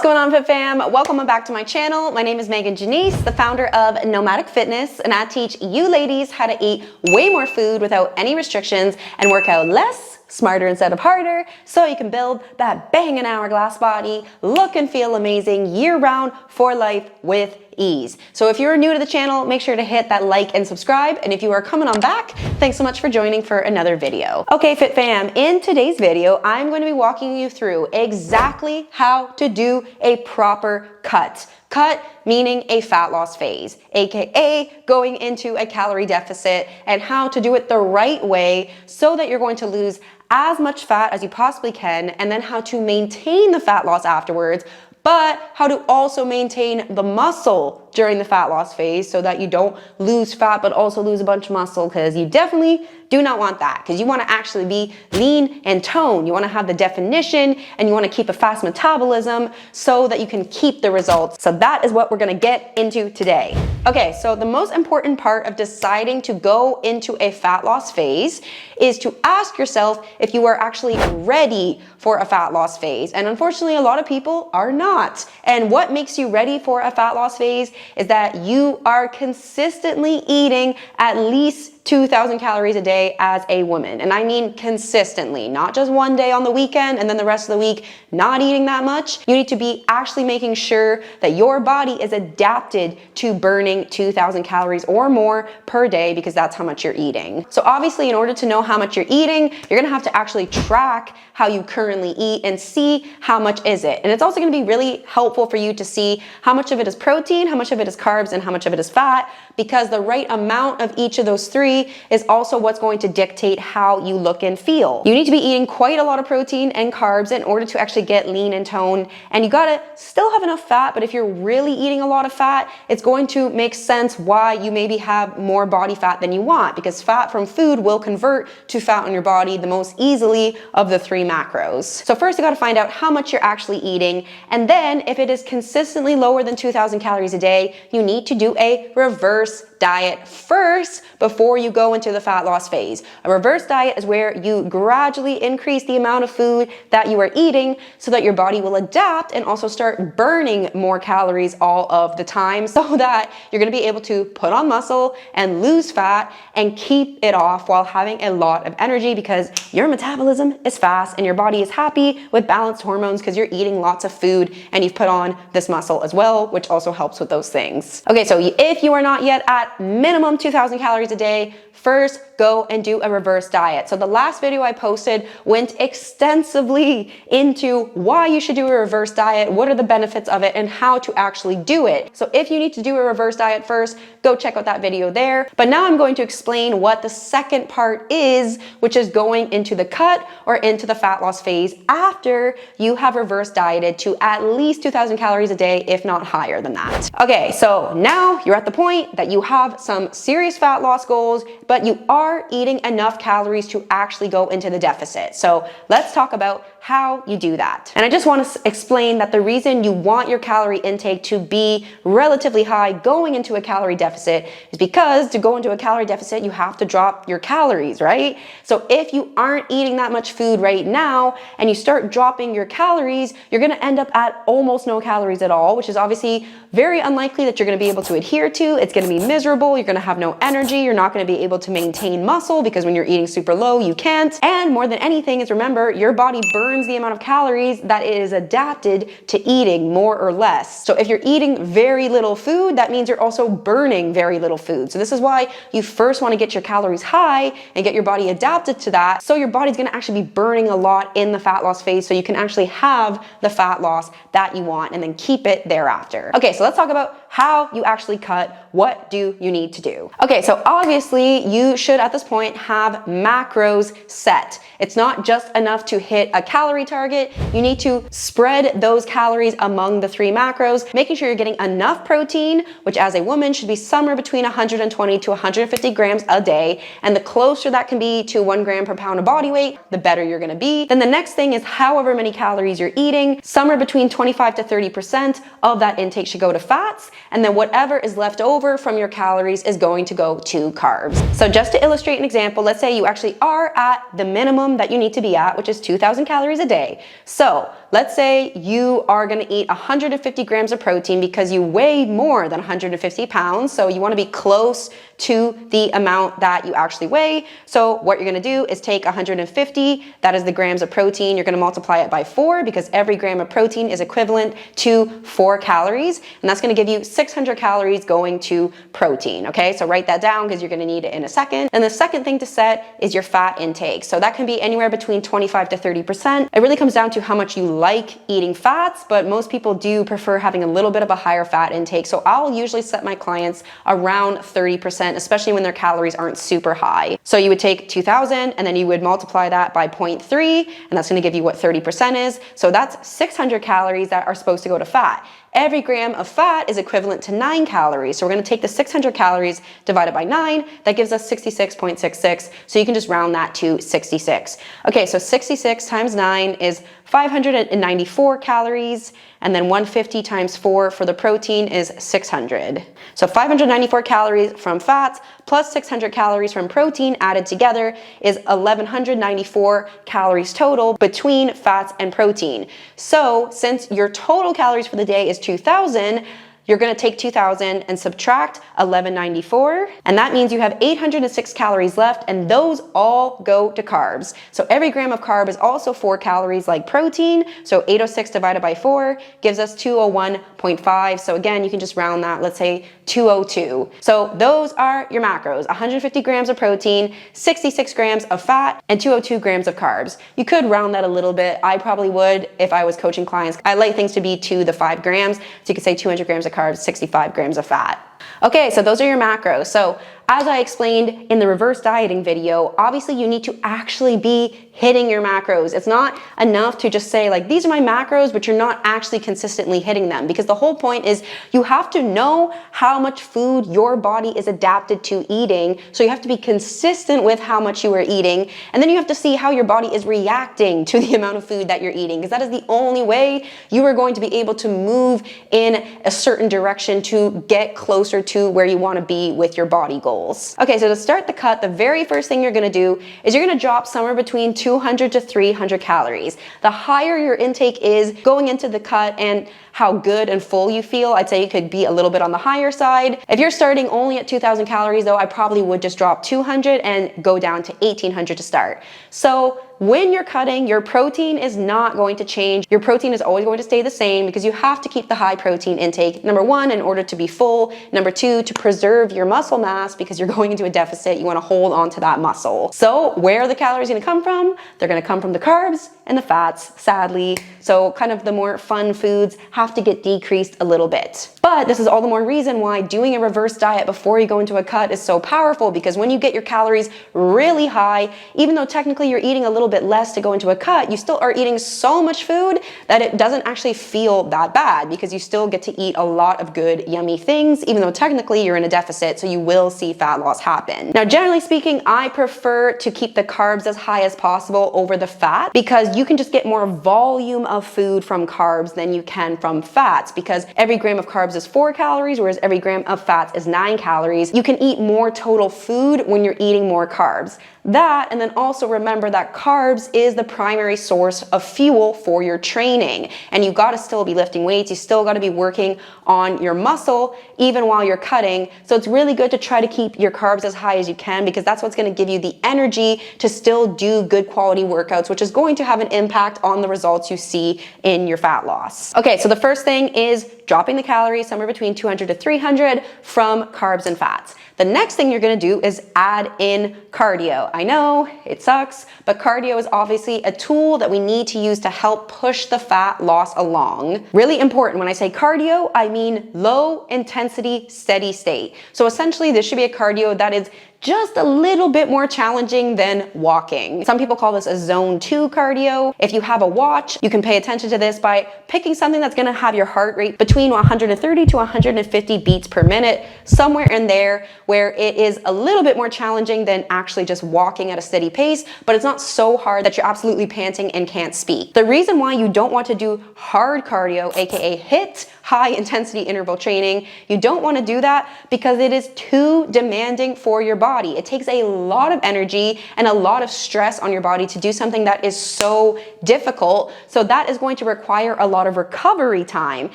going on, Fit Fam? Welcome back to my channel. My name is Megan Janice, the founder of Nomadic Fitness, and I teach you ladies how to eat way more food without any restrictions and work out less, smarter instead of harder, so you can build that banging hourglass body, look and feel amazing year-round for life with ease. So if you're new to the channel, make sure to hit that like and subscribe. And if you are coming on back, thanks so much for joining for another video. Okay, Fit Fam, in today's video, I'm going to be walking you through exactly how to do a proper cut. Cut meaning a fat loss phase, AKA going into a calorie deficit, and how to do it the right way so that you're going to lose as much fat as you possibly can, and then how to maintain the fat loss afterwards, but how to also maintain the muscle during the fat loss phase so that you don't lose fat but also lose a bunch of muscle, because you definitely do not want that, because you want to actually be lean and toned. You want to have the definition and you want to keep a fast metabolism so that you can keep the results. So that is what we're going to get into today. Okay, so the most important part of deciding to go into a fat loss phase is to ask yourself if you are actually ready for a fat loss phase. And unfortunately, a lot of people are not. And what makes you ready for a fat loss phase is that you are consistently eating at least 2,000 calories a day as a woman. And I mean consistently, not just one day on the weekend and then the rest of the week not eating that much. You need to be actually making sure that your body is adapted to burning 2,000 calories or more per day, because that's how much you're eating. So obviously, in order to know how much you're eating, you're gonna have to actually track how you currently eat and see how much is it. And it's also gonna be really helpful for you to see how much of it is protein, how much of it is carbs, and how much of it is fat, because the right amount of each of those three is also what's going to dictate how you look and feel. You need to be eating quite a lot of protein and carbs in order to actually get lean and toned, and you gotta still have enough fat, but if you're really eating a lot of fat, it's going to make sense why you maybe have more body fat than you want, because fat from food will convert to fat on your body the most easily of the three macros. So first you gotta find out how much you're actually eating, and then if it is consistently lower than 2,000 calories a day, you need to do a reverse diet first before you go into the fat loss phase. A reverse diet is where you gradually increase the amount of food that you are eating so that your body will adapt and also start burning more calories all of the time, so that you're going to be able to put on muscle and lose fat and keep it off while having a lot of energy, because your metabolism is fast and your body is happy with balanced hormones because you're eating lots of food and you've put on this muscle as well, which also helps with those things. Okay, so if you are not yet at minimum 2,000 calories a day, first go and do a reverse diet. So the last video I posted went extensively into why you should do a reverse diet, what are the benefits of it, and how to actually do it. So if you need to do a reverse diet first, go check out that video there. But now I'm going to explain what the second part is, which is going into the cut or into the fat loss phase after you have reverse dieted to at least 2,000 calories a day, if not higher than that. Okay, so now you're at the point that you have some serious fat loss goals, but you are eating enough calories to actually go into the deficit. So let's talk about how you do that. And I just want to explain that the reason you want your calorie intake to be relatively high going into a calorie deficit is because to go into a calorie deficit, you have to drop your calories, right? So if you aren't eating that much food right now and you start dropping your calories, you're going to end up at almost no calories at all, which is obviously very unlikely that you're going to be able to adhere to. It's going to be miserable. You're going to have no energy. You're not going to be able to maintain muscle, because when you're eating super low, you can't. And more than anything is, remember, your body burns the amount of calories that it is adapted to eating, more or less. So if you're eating very little food, that means you're also burning very little food. So this is why you first want to get your calories high and get your body adapted to that. So your body's going to actually be burning a lot in the fat loss phase, so you can actually have the fat loss that you want and then keep it thereafter. Okay, so let's talk about how you actually cut. What do you need to do? Okay, so obviously you should at this point have macros set. It's not just enough to hit a calorie target. You need to spread those calories among the three macros, making sure you're getting enough protein, which as a woman should be somewhere between 120 to 150 grams a day. And the closer that can be to 1 gram per pound of body weight, the better you're gonna be. Then the next thing is however many calories you're eating, somewhere between 25 to 30% of that intake should go to fats, and then whatever is left over from your calories is going to go to carbs. So just to illustrate an example, let's say you actually are at the minimum that you need to be at, which is 2,000 calories a day. So let's say you are going to eat 150 grams of protein because you weigh more than 150 pounds. So you want to be close to the amount that you actually weigh. So what you're going to do is take 150, that is the grams of protein. You're going to multiply it by 4 because every gram of protein is equivalent to 4 calories. And that's going to give you 600 calories going to protein. Okay, so write that down because you're going to need it in a second. And the second thing to set is your fat intake. So that can be anywhere between 25 to 30%. It really comes down to how much you like eating fats, but most people do prefer having a little bit of a higher fat intake. So I'll usually set my clients around 30%, especially when their calories aren't super high. So you would take 2,000 and then you would multiply that by 0.3, and that's going to give you what 30% is. So that's 600 calories that are supposed to go to fat. Every gram of fat is equivalent to 9 calories. So we're going to take the 600 calories divided by 9. That gives us 66.66. So you can just round that to 66. Okay, so 66 times 9 is 594 calories. And then 150 times 4 for the protein is 600. So 594 calories from fats plus 600 calories from protein added together is 1,194 calories total between fats and protein. So since your total calories for the day is 2,000, you're going to take 2,000 and subtract 1,194, and that means you have 806 calories left, and those all go to carbs. So every gram of carb is also 4 calories like protein, so 806 divided by 4 gives us 201.5. So again, you can just round that, let's say 202. So those are your macros: 150 grams of protein, 66 grams of fat, and 202 grams of carbs. You could round that a little bit. I probably would if I was coaching clients. I like things to be to the 5 grams, so you could say 200 grams of carbs, 65 grams of fat. Okay, so those are your macros. So as I explained in the reverse dieting video, obviously you need to actually be hitting your macros. It's not enough to just say like, these are my macros, but you're not actually consistently hitting them, because the whole point is you have to know how much food your body is adapted to eating. So you have to be consistent with how much you are eating. And then you have to see how your body is reacting to the amount of food that you're eating, because that is the only way you are going to be able to move in a certain direction to get closer to where you want to be with your body goals. Okay, so to start the cut, the very first thing you're going to do is you're going to drop somewhere between 200 to 300 calories. The higher your intake is going into the cut and how good and full you feel, I'd say you could be a little bit on the higher side. If you're starting only at 2,000 calories though, I probably would just drop 200 and go down to 1,800 to start. So when you're cutting, your protein is not going to change. Your protein is always going to stay the same because you have to keep the high protein intake. Number 1, in order to be full. Number 2, to preserve your muscle mass, because you're going into a deficit. You want to hold on to that muscle. So where are the calories going to come from? They're going to come from the carbs and the fats, sadly. So kind of the more fun foods have to get decreased a little bit. But this is all the more reason why doing a reverse diet before you go into a cut is so powerful, because when you get your calories really high, even though technically you're eating a little bit less to go into a cut, you still are eating so much food that it doesn't actually feel that bad, because you still get to eat a lot of good, yummy things, even though technically you're in a deficit, so you will see fat loss happen. Now, generally speaking, I prefer to keep the carbs as high as possible over the fat, because you can just get more volume of food from carbs than you can from fats, because every gram of carbs is 4 calories, whereas every gram of fats is 9 calories. You can eat more total food when you're eating more carbs. That, and then also remember that carbs is the primary source of fuel for your training. And you gotta still be lifting weights, you still gotta be working on your muscle even while you're cutting. So it's really good to try to keep your carbs as high as you can, because that's what's gonna give you the energy to still do good quality workouts, which is going to have an impact on the results you see in your fat loss. Okay, so the first thing is dropping the calories somewhere between 200 to 300 from carbs and fats. The next thing you're gonna do is add in cardio. I know it sucks, but cardio is obviously a tool that we need to use to help push the fat loss along. Really important. When I say cardio, I mean low intensity, steady state. So essentially this should be a cardio that is just a little bit more challenging than walking. Some people call this a zone 2 cardio. If you have a watch, you can pay attention to this by picking something that's gonna have your heart rate between 130 to 150 beats per minute, somewhere in there, where it is a little bit more challenging than actually just walking at a steady pace, but it's not so hard that you're absolutely panting and can't speak. The reason why you don't want to do hard cardio, aka HIIT, high intensity interval training. You don't want to do that because it is too demanding for your body. It takes a lot of energy and a lot of stress on your body to do something that is so difficult. So that is going to require a lot of recovery time.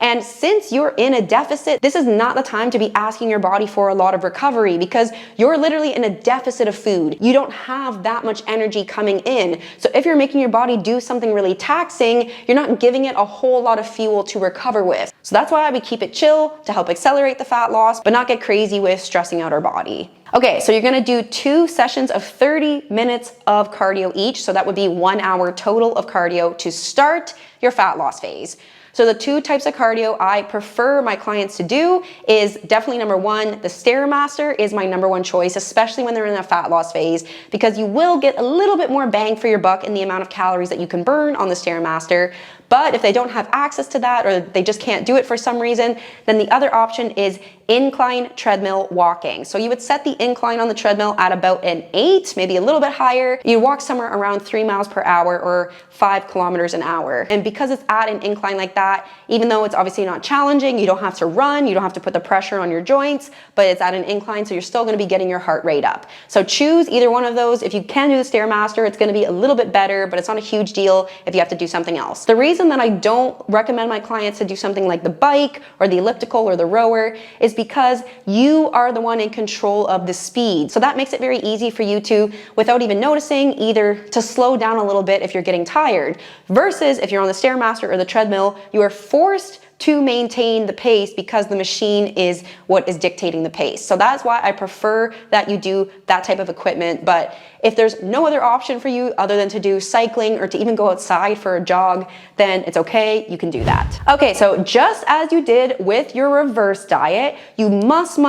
And since you're in a deficit, this is not the time to be asking your body for a lot of recovery because you're literally in a deficit of food. You don't have that much energy coming in. So if you're making your body do something really taxing, you're not giving it a whole lot of fuel to recover with. So that's why we keep it chill to help accelerate the fat loss, but not get crazy with stressing out our body. Okay, so you're gonna do 2 sessions of 30 minutes of cardio each. So that would be 1 hour total of cardio to start your fat loss phase. So the 2 types of cardio I prefer my clients to do is definitely number 1, the Stairmaster is my number 1 choice, especially when they're in a fat loss phase, because you will get a little bit more bang for your buck in the amount of calories that you can burn on the Stairmaster. But if they don't have access to that or they just can't do it for some reason, then the other option is incline treadmill walking. So you would set the incline on the treadmill at about an 8, maybe a little bit higher. You walk somewhere around 3 miles per hour or 5 kilometers an hour. And because it's at an incline like that, even though it's obviously not challenging, you don't have to run, you don't have to put the pressure on your joints, but it's at an incline, so you're still gonna be getting your heart rate up. So choose either one of those. If you can do the Stairmaster, it's gonna be a little bit better, but it's not a huge deal if you have to do something else. The reason that I don't recommend my clients to do something like the bike or the elliptical or the rower is because you are the one in control of the speed. So that makes it very easy for you to, without even noticing, either to slow down a little bit if you're getting tired, versus if you're on the Stairmaster or the treadmill, you are forced to maintain the pace because the machine is what is dictating the pace. So that's why I prefer that you do that type of equipment. But if there's no other option for you other than to do cycling or to even go outside for a jog, then it's okay, you can do that. Okay, so just as you did with your reverse diet, you must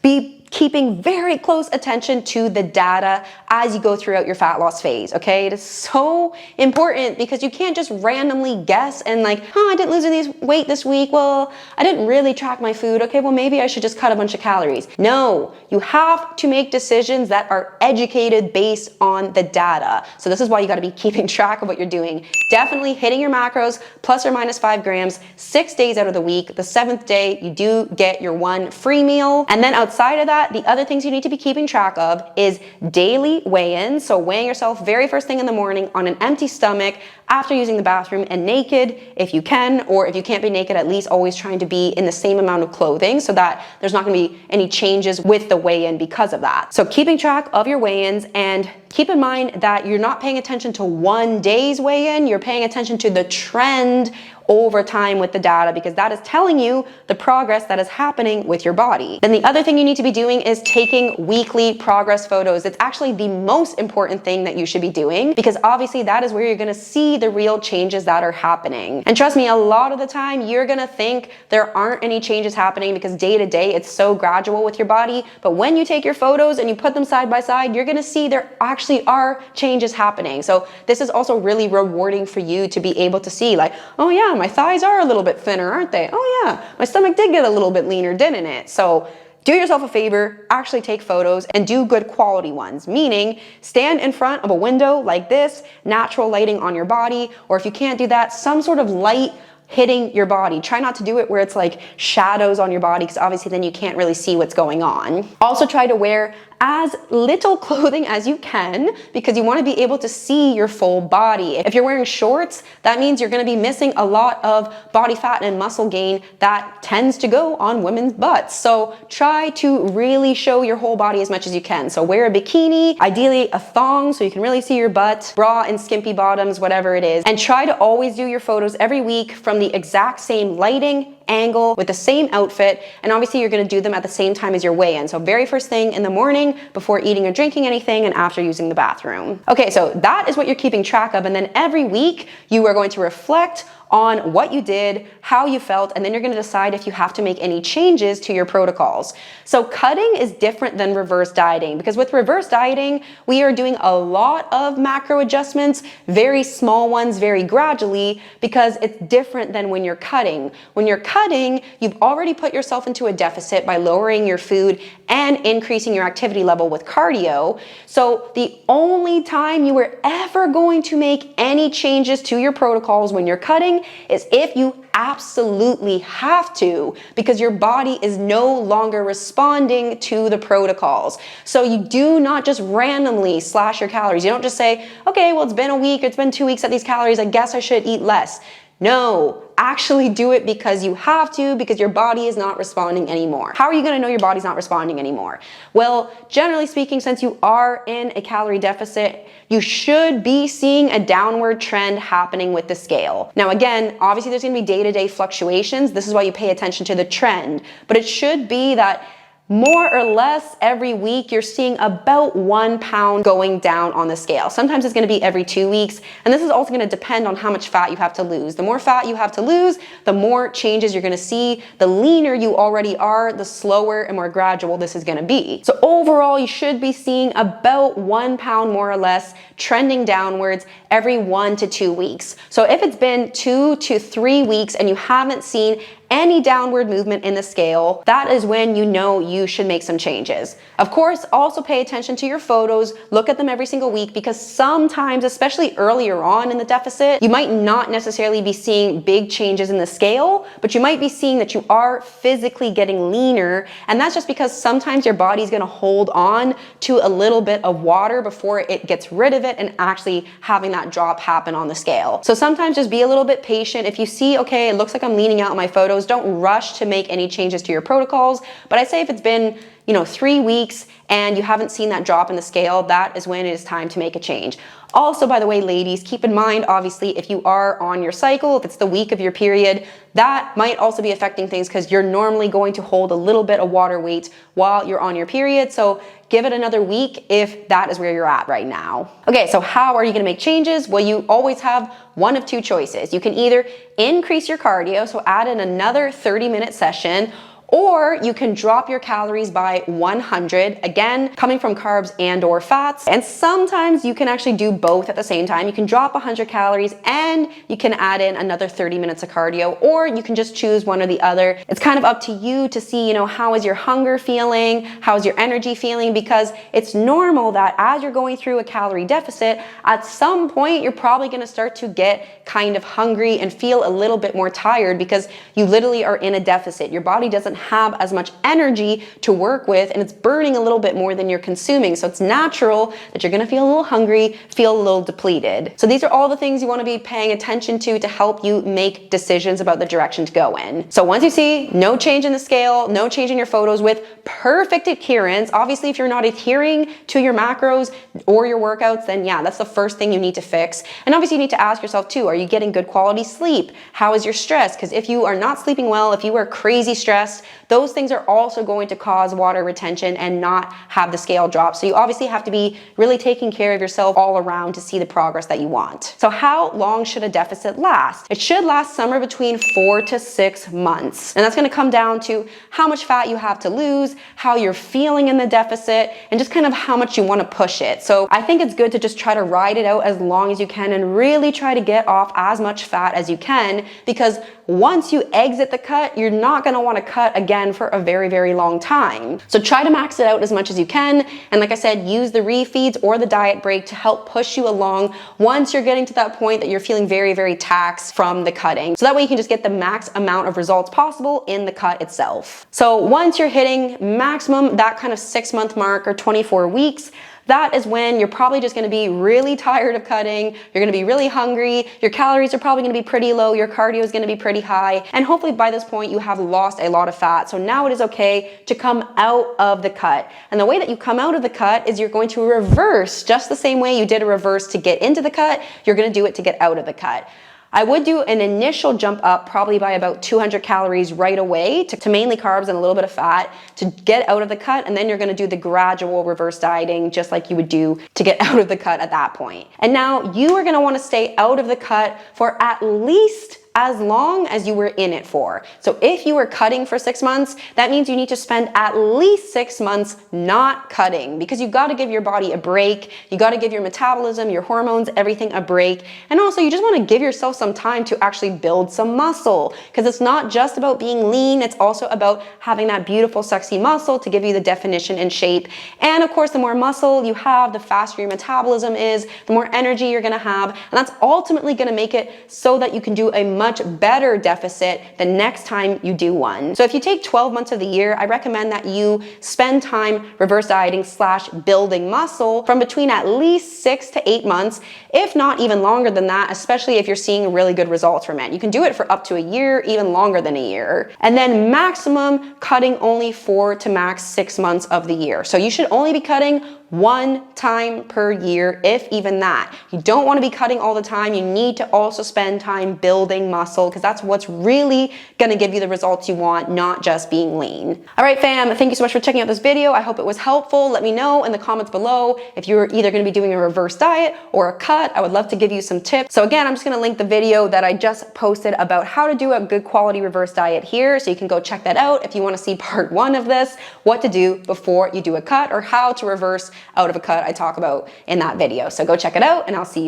be keeping very close attention to the data as you go throughout your fat loss phase, okay? It is so important because you can't just randomly guess and like, I didn't lose any weight this week. Well, I didn't really track my food. Okay, well, maybe I should just cut a bunch of calories. No, you have to make decisions that are educated based on the data. So this is why you gotta be keeping track of what you're doing. Definitely hitting your macros plus or minus 5 grams, 6 days out of the week. The 7th day, you do get your 1 free meal. And then outside of that, the other things you need to be keeping track of is daily weigh-ins. So weighing yourself very first thing in the morning on an empty stomach after using the bathroom and naked if you can, or if you can't be naked, at least always trying to be in the same amount of clothing so that there's not gonna be any changes with the weigh-in because of that. So keeping track of your weigh-ins, and keep in mind that you're not paying attention to 1 day's weigh-in, you're paying attention to the trend over time with the data, because that is telling you the progress that is happening with your body. Then the other thing you need to be doing is taking weekly progress photos. It's actually the most important thing that you should be doing, because obviously that is where you're gonna see the real changes that are happening. And trust me, a lot of the time you're gonna think there aren't any changes happening because day to day it's so gradual with your body. But when you take your photos and you put them side by side, you're gonna see there actually are changes happening. So this is also really rewarding for you to be able to see, like, oh yeah, my thighs are a little bit thinner, aren't they? Oh yeah, my stomach did get a little bit leaner, didn't it? So do yourself a favor, actually take photos and do good quality ones, meaning stand in front of a window like this, natural lighting on your body, or if you can't do that, some sort of light hitting your body. Try not to do it where it's like shadows on your body, because obviously then you can't really see what's going on. Also try to wear as little clothing as you can, because you want to be able to see your full body. If you're wearing shorts, that means you're going to be missing a lot of body fat and muscle gain that tends to go on women's butts. So try to really show your whole body as much as you can. So wear a bikini, ideally a thong so you can really see your butt, bra and skimpy bottoms, whatever it is. And try to always do your photos every week from the exact same lighting, angle, with the same outfit, and obviously you're going to do them at the same time as your weigh-in. So very first thing in the morning before eating or drinking anything, and after using the bathroom. Okay, so that is what you're keeping track of, and then every week you are going to reflect on what you did, how you felt, and then you're going to decide if you have to make any changes to your protocols. So cutting is different than reverse dieting, because with reverse dieting, we are doing a lot of macro adjustments, very small ones, very gradually, because it's different than when you're cutting. When you're cutting, you've already put yourself into a deficit by lowering your food and increasing your activity level with cardio. So the only time you are ever going to make any changes to your protocols when you're cutting thing is if you absolutely have to, because your body is no longer responding to the protocols. So you do not just randomly slash your calories. You don't just say, okay, well, it's been a week, it's been 2 weeks at these calories, I guess I should eat less. No, actually do it because you have to, because your body is not responding anymore. How are you gonna know your body's not responding anymore? Well, generally speaking, since you are in a calorie deficit, you should be seeing a downward trend happening with the scale. Now again, obviously there's gonna be day-to-day fluctuations. This is why you pay attention to the trend, but it should be that more or less every week, you're seeing about 1 pound going down on the scale. Sometimes it's gonna be every 2 weeks, and this is also gonna depend on how much fat you have to lose. The more fat you have to lose, the more changes you're gonna see. The leaner you already are, the slower and more gradual this is gonna be. So overall, you should be seeing about 1 pound more or less trending downwards every 1 to 2 weeks. So if it's been 2 to 3 weeks and you haven't seen any downward movement in the scale, that is when you know you should make some changes. Of course, also pay attention to your photos, look at them every single week, because sometimes, especially earlier on in the deficit, you might not necessarily be seeing big changes in the scale, but you might be seeing that you are physically getting leaner, and that's just because sometimes your body's gonna hold on to a little bit of water before it gets rid of it and actually having that drop happen on the scale. So sometimes just be a little bit patient. If you see, okay, it looks like I'm leaning out in my photos, don't rush to make any changes to your protocols. But I'd say if it's been 3 weeks and you haven't seen that drop in the scale, that is when it is time to make a change. Also, by the way, ladies, keep in mind, obviously, if you are on your cycle, if it's the week of your period, that might also be affecting things because you're normally going to hold a little bit of water weight while you're on your period. So give it another week if that is where you're at right now. Okay, so how are you gonna make changes? Well, you always have one of two choices. You can either increase your cardio, so add in another 30-minute session, or you can drop your calories by 100, again, coming from carbs and or fats. And sometimes you can actually do both at the same time. You can drop 100 calories and you can add in another 30 minutes of cardio, or you can just choose one or the other. It's kind of up to you to see, how is your hunger feeling? How's your energy feeling? Because it's normal that as you're going through a calorie deficit, at some point, you're probably gonna start to get kind of hungry and feel a little bit more tired because you literally are in a deficit. Your body doesn't have as much energy to work with, and it's burning a little bit more than you're consuming. So it's natural that you're gonna feel a little hungry, feel a little depleted. So these are all the things you wanna be paying attention to help you make decisions about the direction to go in. So once you see no change in the scale, no change in your photos with perfect adherence, obviously if you're not adhering to your macros or your workouts, then yeah, that's the first thing you need to fix. And obviously you need to ask yourself too, are you getting good quality sleep? How is your stress? Because if you are not sleeping well, if you are crazy stressed, those things are also going to cause water retention and not have the scale drop. So you obviously have to be really taking care of yourself all around to see the progress that you want. So how long should a deficit last? It should last somewhere between 4 to 6 months. And that's gonna come down to how much fat you have to lose, how you're feeling in the deficit, and just kind of how much you wanna push it. So I think it's good to just try to ride it out as long as you can and really try to get off as much fat as you can, because once you exit the cut, you're not gonna wanna cut again for a very, very long time. So try to max it out as much as you can. And like I said, use the refeeds or the diet break to help push you along once you're getting to that point that you're feeling very, very taxed from the cutting. So that way you can just get the max amount of results possible in the cut itself. So once you're hitting maximum, that kind of 6-month mark or 24 weeks, that is when you're probably just gonna be really tired of cutting, you're gonna be really hungry, your calories are probably gonna be pretty low, your cardio is gonna be pretty high, and hopefully by this point you have lost a lot of fat. So now it is okay to come out of the cut. And the way that you come out of the cut is you're going to reverse, just the same way you did a reverse to get into the cut, you're gonna do it to get out of the cut. I would do an initial jump up probably by about 200 calories right away to mainly carbs and a little bit of fat to get out of the cut, and then you're gonna do the gradual reverse dieting just like you would do to get out of the cut at that point. And now you are gonna wanna stay out of the cut for at least as long as you were in it for. So if you were cutting for 6 months, that means you need to spend at least 6 months not cutting, because you've got to give your body a break. You got to give your metabolism, your hormones, everything a break. And also you just want to give yourself some time to actually build some muscle, because it's not just about being lean, it's also about having that beautiful, sexy muscle to give you the definition and shape. And of course, the more muscle you have, the faster your metabolism is, the more energy you're going to have. And that's ultimately going to make it so that you can do a much much better deficit the next time you do one. So if you take 12 months of the year, I recommend that you spend time reverse dieting / building muscle from between at least 6 to 8 months, if not even longer than that, especially if you're seeing really good results from it. You can do it for up to a year, even longer than a year. And then maximum cutting only 4 to max 6 months of the year. So you should only be cutting 1 time per year, if even that. You don't want to be cutting all the time. You need to also spend time building muscle, because that's what's really going to give you the results you want, not just being lean. All right, fam, thank you so much for checking out this video. I hope it was helpful. Let me know in the comments below if you're either going to be doing a reverse diet or a cut. I would love to give you some tips. So again, I'm just going to link the video that I just posted about how to do a good quality reverse diet here, so you can go check that out if you want to see part 1 of this, what to do before you do a cut, or how to reverse out of a cut I talk about in that video. So go check it out, and I'll see you